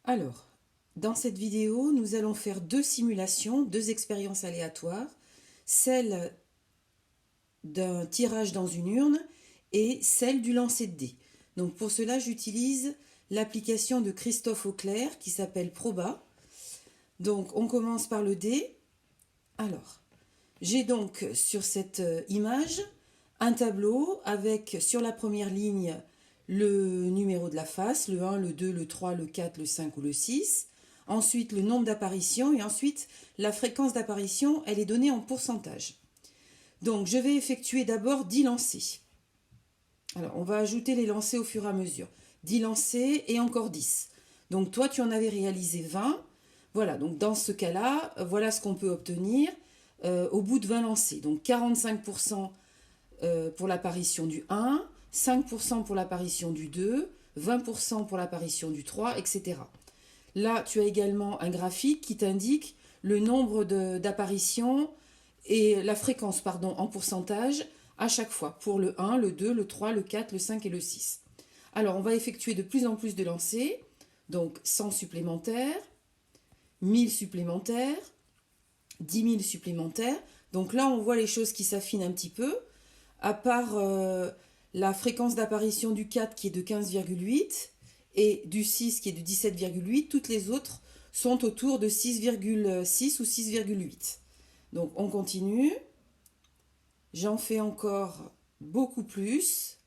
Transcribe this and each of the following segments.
Alors, dans cette vidéo, nous allons faire deux simulations, deux expériences aléatoires, celle d'un tirage dans une urne et celle du lancer de dés. Donc pour cela, j'utilise l'application de Christophe Auclair qui s'appelle Proba. Donc on commence par le dé. Alors, j'ai donc sur cette image un tableau avec sur la première ligne le numéro de la face, le 1, le 2, le 3, le 4, le 5 ou le 6. Ensuite, le nombre d'apparitions et ensuite la fréquence d'apparition, elle est donnée en pourcentage. Donc, je vais effectuer d'abord 10 lancers. Alors, on va ajouter les lancers au fur et à mesure. 10 lancers et encore 10. Donc, toi, tu en avais réalisé 20. Voilà, donc dans ce cas-là, voilà ce qu'on peut obtenir au bout de 20 lancers. Donc, 45% pour l'apparition du 1, 5% pour l'apparition du 2, 20% pour l'apparition du 3, etc. Là, tu as également un graphique qui t'indique le nombre d'apparitions et la fréquence en pourcentage à chaque fois pour le 1, le 2, le 3, le 4, le 5 et le 6. Alors, on va effectuer de plus en plus de lancers, donc 100 supplémentaires, 1000 supplémentaires, 10 000 supplémentaires. Donc là, on voit les choses qui s'affinent un petit peu, à part la fréquence d'apparition du 4 qui est de 15,8 et du 6 qui est de 17,8, toutes les autres sont autour de 6,6 ou 6,8. Donc on continue. J'en fais encore beaucoup plus.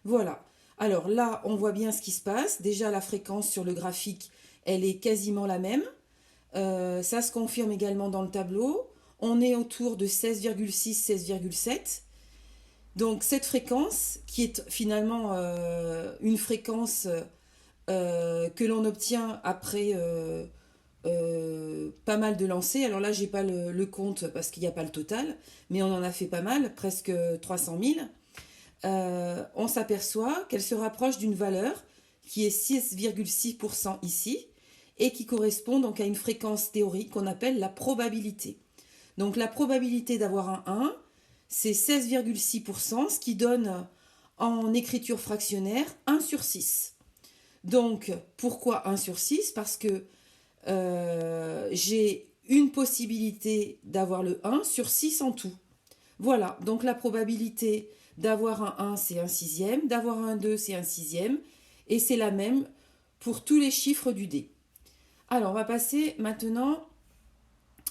Voilà. Alors là, on voit bien ce qui se passe. Déjà, la fréquence sur le graphique, elle est quasiment la même. Ça se confirme également dans le tableau. On est autour de 16,6, 16,7. Donc cette fréquence, qui est finalement une fréquence que l'on obtient après pas mal de lancers. Alors là, j'ai pas le compte parce qu'il n'y a pas le total, mais on en a fait pas mal, presque 300 000. On s'aperçoit qu'elle se rapproche d'une valeur qui est 6,6% ici et qui correspond donc à une fréquence théorique qu'on appelle la probabilité. Donc la probabilité d'avoir un 1, c'est 16,6%, ce qui donne en écriture fractionnaire 1 sur 6. Donc pourquoi 1 sur 6? Parce que j'ai une possibilité d'avoir le 1 sur 6 en tout. Voilà, donc la probabilité d'avoir un 1, c'est un sixième, d'avoir un 2, c'est un sixième, et c'est la même pour tous les chiffres du dé. Alors, on va passer maintenant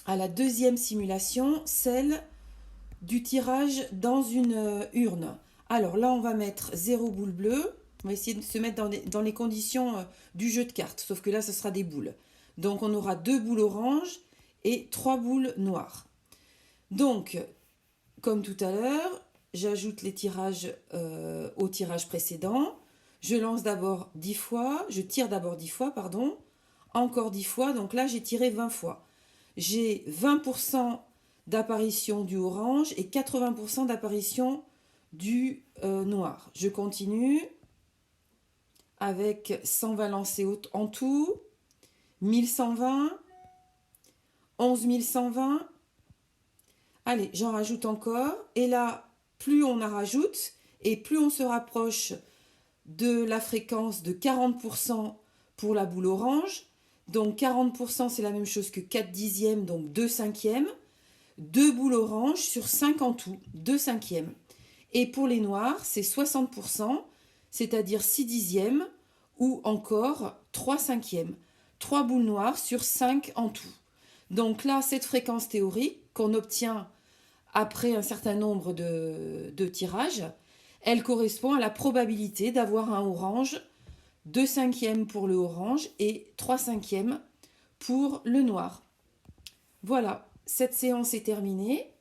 à la deuxième simulation, celle du tirage dans une urne. Alors là, on va mettre 0 boule bleue. On va essayer de se mettre dans les conditions du jeu de cartes, sauf que là, ce sera des boules. Donc, on aura 2 boules oranges et 3 boules noires. Donc, comme tout à l'heure, j'ajoute les tirages au tirage précédent. Je lance d'abord 10 fois, je tire d'abord 10 fois, pardon, encore 10 fois, donc là j'ai tiré 20 fois. J'ai 20% d'apparition du orange et 80% d'apparition du noir. Je continue avec 120 lancés en tout, 1120, 11120. Allez, j'en rajoute encore. Et là, plus on en rajoute et plus on se rapproche de la fréquence de 40% pour la boule orange. Donc 40%, c'est la même chose que 4 dixièmes, donc 2 cinquièmes. 2 boules oranges sur 5 en tout, 2 cinquièmes. Et pour les noirs, c'est 60%, c'est-à-dire 6 dixièmes ou encore 3 cinquièmes. 3 boules noires sur 5 en tout. Donc là, cette fréquence théorique qu'on obtient après un certain nombre de tirages, elle correspond à la probabilité d'avoir un orange, 2 cinquièmes pour le orange et 3 cinquièmes pour le noir. Voilà, cette séance est terminée.